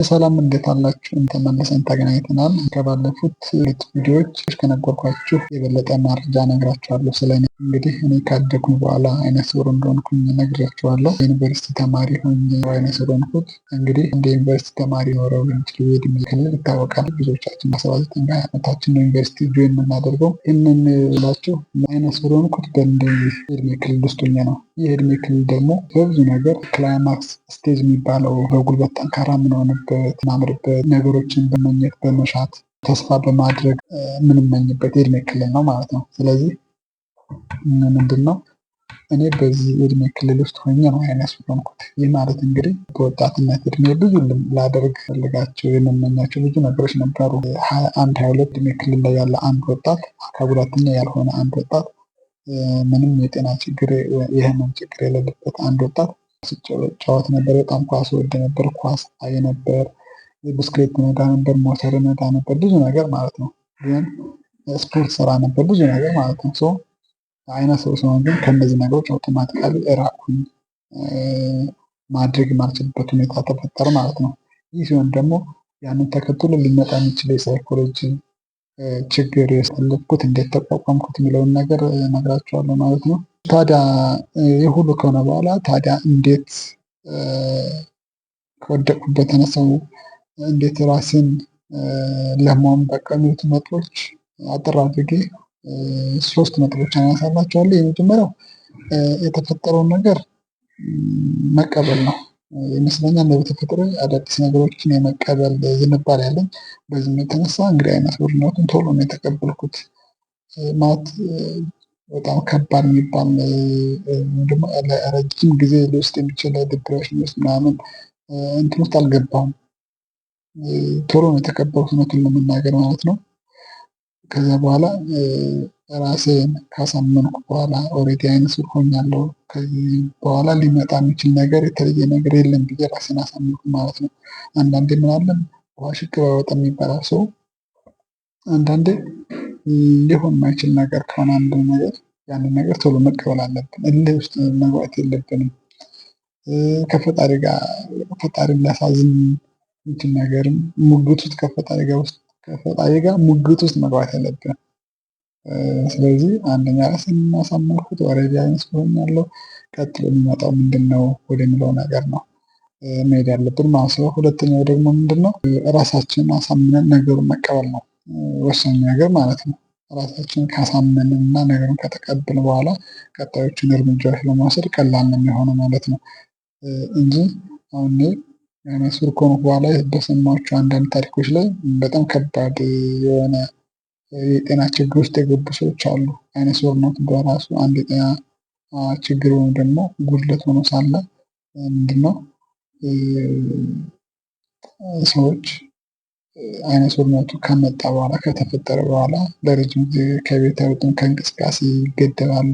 ሰላም እንዴት አላችሁ? ተመልሰን ተገናኝተናል። ከባለፉት ሁለት ቪዲዮዎች ከነገርኳችሁ የበለጠ መረጃ እነግራችኋለሁ ስለኔ። እንግዲህ እኔ ካደግኩኝ በኋላ አይነ ስውር እንደሆንኩኝ ነግራችኋለሁ። የዩኒቨርሲቲ ተማሪ ሆኜ አይነ ስውር ሆንኩት። እንግዲህ እንደ ዩኒቨርሲቲ ተማሪ ኖረው የሚችሉ የእድሜ ክልል ይታወቃል። ብዙዎቻችን በ19 ዓመታችን ነው ዩኒቨርሲቲ ጆይን የምናደርገው። ይህንን ላችሁ አይነ ስውር ሆንኩት በእንደዚህ የእድሜ ክልል ውስጥ ሆኜ ነው። ይህ እድሜ ክልል ደግሞ በብዙ ነገር ክላይማክስ ስቴጅ የሚባለው በጉልበት ጠንካራ የምንሆንበት ማምርበት ነገሮችን በመኘት በመሻት ተስፋ በማድረግ የምንመኝበት የእድሜ ክልል ነው ማለት ነው። ስለዚህ ምንድን ነው እኔ በዚህ የእድሜ ክልል ውስጥ ሆኜ ነው አይነ ስውር ሆንኩት። ይህ ማለት እንግዲህ በወጣትነት እድሜ ብዙ ላደርግ ፈልጋቸው የምመኛቸው ብዙ ነገሮች ነበሩ። 21 22 እድሜ ክልል ላይ ያለ አንድ ወጣት አካል ጉዳተኛ ያልሆነ አንድ ወጣት ምንም የጤና ችግር የህመም ችግር የሌለበት አንድ ወጣት ስጫወት ነበር። በጣም ኳስ ወድ ነበር። ኳስ አይ ነበር። ብስክሌት ነዳ ነበር። ሞተር ነዳ ነበር። ብዙ ነገር ማለት ነው። ግን ስፖርት ሰራ ነበር። ብዙ ነገር ማለት ነው። አይነ ስውር ሲሆን ግን ከእነዚህ ነገሮች አውቶማቲካሊ ራኩኝ። ማድረግ የማልችልበት ሁኔታ ተፈጠረ ማለት ነው። ይህ ሲሆን ደግሞ ያንን ተከትሎ ሊመጣ የሚችል የሳይኮሎጂ ችግር ያሳለፍኩት እንዴት ተቋቋምኩት የሚለውን ነገር እነግራችኋለሁ ማለት ነው። ታዲያ ይህ ሁሉ ከሆነ በኋላ ታዲያ እንዴት ከወደቅኩበት ተነሳው እንዴት ራስን ለማወቅ በቀኑት ነጥቦች አጠር አድርጌ 3 ነጥቦች አነሳላችኋለሁ። የመጀመሪያው የተፈጠረውን ነገር መቀበል ነው ይመስለኛል። በተፈጥሮ አዳዲስ ነገሮችን የመቀበል ዝንባሌ ያለኝ። በዚህም የተነሳ እንግዲህ አይነ ስውርነቱን ቶሎ ነው የተቀበልኩት። ማለት በጣም ከባድ የሚባል ደግሞ ረጅም ጊዜ ሊወስድ የሚችል ዲፕሬሽን ውስጥ ምናምን እንትን ውስጥ አልገባሁም። ቶሎ ነው የተቀበልኩት እውነቱን ለመናገር ማለት ነው። ከዛ በኋላ ራሴን ካሳመንኩ በኋላ ኦልሬዲ አይነ ስውር ሆኛለሁ። ከዚህ በኋላ ሊመጣ የሚችል ነገር የተለየ ነገር የለም ብዬ ራሴን አሳመንኩ ማለት ነው። አንዳንዴ ምን አለ ውሃ ሽቅብ አይወጣም ይባላል። ሰው አንዳንዴ ሊሆን የማይችል ነገር ከሆነ አንድ ነገር ያንን ነገር ቶሎ መቀበል አለብን። እልህ ውስጥ መግባት የለብንም። ከፈጣሪ ጋር ፈጣሪን ሊያሳዝን የሚችል ነገርም ሙግት ውስጥ ከፈጣሪ ጋር ሙግት ውስጥ መግባት የለብንም። ስለዚህ አንደኛ ራሴን አሳመንኩት። ኦልሬዲ አይነ ስውር ሆኛለሁ። ቀጥሎ የሚመጣው ምንድነው ወደሚለው ነገር ነው መሄድ ያለብን ማለት ነው። ሁለተኛው ደግሞ ምንድነው ራሳችንን አሳምነን ነገሩን መቀበል ነው ወሳኝ ነገር ማለት ነው። ራሳችንን ካሳመንን እና ነገሩን ከተቀበልን በኋላ ቀጣዮቹን እርምጃዎች ለመውሰድ ቀላል ነው የሚሆነው ማለት ነው። እንጂ አሁን አይነ ስውር ከሆንኩ በኋላ በሰማኋቸው አንዳንድ ታሪኮች ላይ በጣም ከባድ የሆነ የጤና ችግር ውስጥ የገቡ ሰዎች አሉ። አይነ ስውርነት በራሱ አንድ የጤና ችግር ወይም ደግሞ ጉድለት ሆኖ ሳለ ምንድነው ሰዎች አይነ ስውርነቱ ከመጣ በኋላ ከተፈጠረ በኋላ ለረጅም ጊዜ ከቤት አይወጡም፣ ከእንቅስቃሴ ይገደባሉ።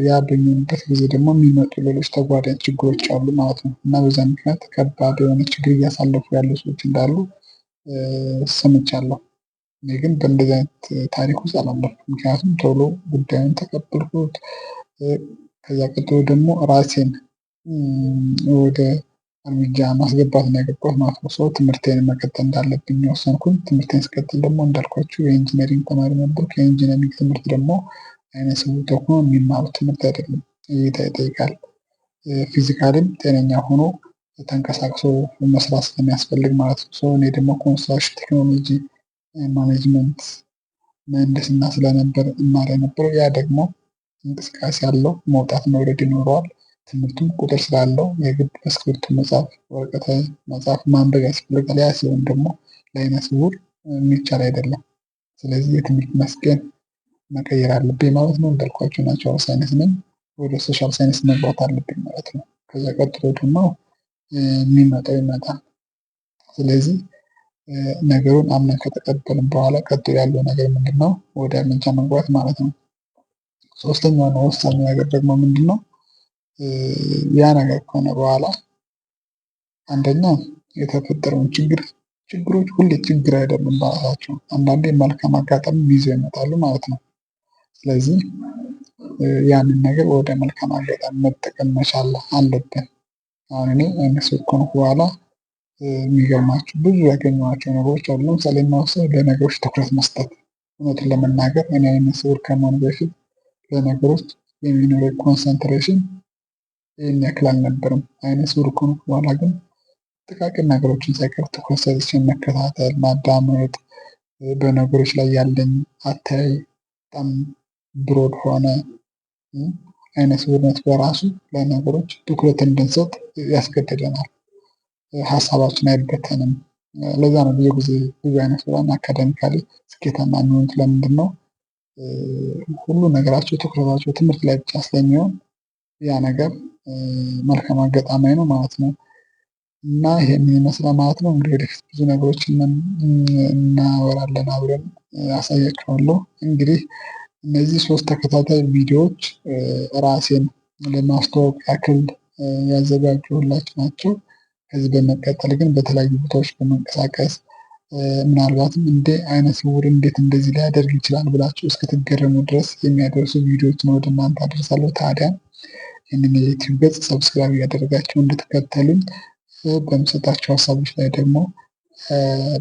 ያ በሚሆንበት ጊዜ ደግሞ የሚመጡ ሌሎች ተጓዳኝ ችግሮች አሉ ማለት ነው። እና በዛ ምክንያት ከባድ የሆነ ችግር እያሳለፉ ያሉ ሰዎች እንዳሉ ሰምቻለሁ። እኔ ግን በእንደዚህ አይነት ታሪክ ውስጥ አላለፍኩም። ምክንያቱም ቶሎ ጉዳዩን ተቀበልኩት። ከዛ ቀጥሎ ደግሞ ራሴን ወደ እርምጃ ማስገባት ነው የገባሁት ማለት ነው። ትምህርቴን መቀጠል እንዳለብኝ ወሰንኩኝ። ትምህርቴን ስቀጥል ደግሞ እንዳልኳችሁ የኢንጂነሪንግ ተማሪ ነበርኩ። የኢንጂነሪንግ ትምህርት ደግሞ አይነ ስውር ሆኖ የሚማሩት ትምህርት አይደለም። እይታ ይጠይቃል። ፊዚካሊም ጤነኛ ሆኖ ተንቀሳቅሶ መስራት ስለሚያስፈልግ ማለት ነው። እኔ ደግሞ ኮንስትራክሽን ቴክኖሎጂ ማኔጅመንት ምህንድስና ስለነበር እማር የነበረው ያ ደግሞ እንቅስቃሴ አለው፣ መውጣት መውረድ ይኖረዋል። ትምህርቱም ቁጥር ስላለው የግድ በእስክሪብቶ መጻፍ፣ ወረቀት መጻፍ፣ ማንበብ ያስፈልጋል። ያ ሲሆን ደግሞ ለአይነ ስውር የሚቻል አይደለም። ስለዚህ የትምህርት መስኬን መቀየር አለብኝ ማለት ነው። እንዳልኳችሁ ናቹራል ሳይንስ ነኝ። ወደ ሶሻል ሳይንስ መግባት አለብኝ ማለት ነው። ከዛ ቀጥሎ ደግሞ የሚመጣው ይመጣል። ስለዚህ ነገሩን አምነን ከተቀበልን በኋላ ቀጥሎ ያለው ነገር ምንድነው? ወደ እርምጃ መግባት ማለት ነው። ሶስተኛው እና ወሳኙ ነገር ደግሞ ምንድነው? ያ ነገር ከሆነ በኋላ አንደኛ የተፈጠረውን ችግሮች ሁሌ ችግር አይደሉም በራሳቸው፣ አንዳንዴ መልካም አጋጣሚ ይዘው ይመጣሉ ማለት ነው። ስለዚህ ያንን ነገር ወደ መልካም አጋጣሚ መጠቀም መቻል አለብን። አሁን እኔ አይነ ስውር ከሆንኩ በኋላ የሚገርማችሁ ብዙ ያገኘኋቸው ነገሮች አሉ። ለምሳሌ የማወሳው ለነገሮች ትኩረት መስጠት። እውነቱን ለመናገር እኔ አይነ ስውር ከመሆን በፊት ለነገሮች የሚኖረኝ ኮንሰንትሬሽን ይህን ያክል አልነበርም። አይነ ስውር ከሆንኩ በኋላ ግን ጥቃቅን ነገሮችን ሳይቀር ትኩረት ሰጥቼ መከታተል፣ ማዳመጥ፣ በነገሮች ላይ ያለኝ አተያይ በጣም ብሮድ ሆነ። አይነ ስውርነት በራሱ ለነገሮች ትኩረት እንድንሰጥ ያስገድደናል። ሀሳባችን አይበተንም። ለዛ ነው ብዙ ጊዜ ብዙ አይነ ስውራን አካዳሚካሊ ስኬታማ የሚሆኑት። ለምንድን ነው? ሁሉ ነገራቸው ትኩረታቸው ትምህርት ላይ ብቻ ስለሚሆን ያ ነገር መልካም አጋጣሚ ነው ማለት ነው። እና ይሄን ይመስላል ማለት ነው። እንግዲህ ወደፊት ብዙ ነገሮችን እናወራለን አብረን አሳያችኋለሁ። እንግዲህ እነዚህ 3 ተከታታይ ቪዲዮዎች ራሴን ለማስተዋወቅ ያክል ያዘጋጀሁላችሁ ናቸው። ከዚህ በመቀጠል ግን በተለያዩ ቦታዎች በመንቀሳቀስ ምናልባትም እንደ አይነ ስውር እንዴት እንደዚህ ሊያደርግ ይችላል ብላችሁ እስክትገረሙ ድረስ የሚያደርሱ ቪዲዮዎችን ወደ እናንተ አደርሳለሁ። ታዲያ ይህንን የዩቲዩብ ገጽ ሰብስክራይብ እያደረጋችሁ እንድትከተሉኝ፣ በምሰጣቸው ሀሳቦች ላይ ደግሞ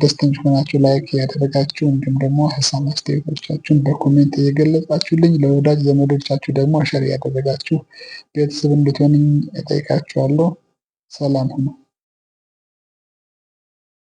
ደስተኞች ሆናችሁ ላይክ እያደረጋችሁ እንዲሁም ደግሞ ሀሳብ አስተያየቶቻችሁን በኮሜንት እየገለጻችሁልኝ ለወዳጅ ዘመዶቻችሁ ደግሞ ሸር እያደረጋችሁ ቤተሰብ እንድትሆኑኝ እጠይቃችኋለሁ። ሰላም ሁኑ።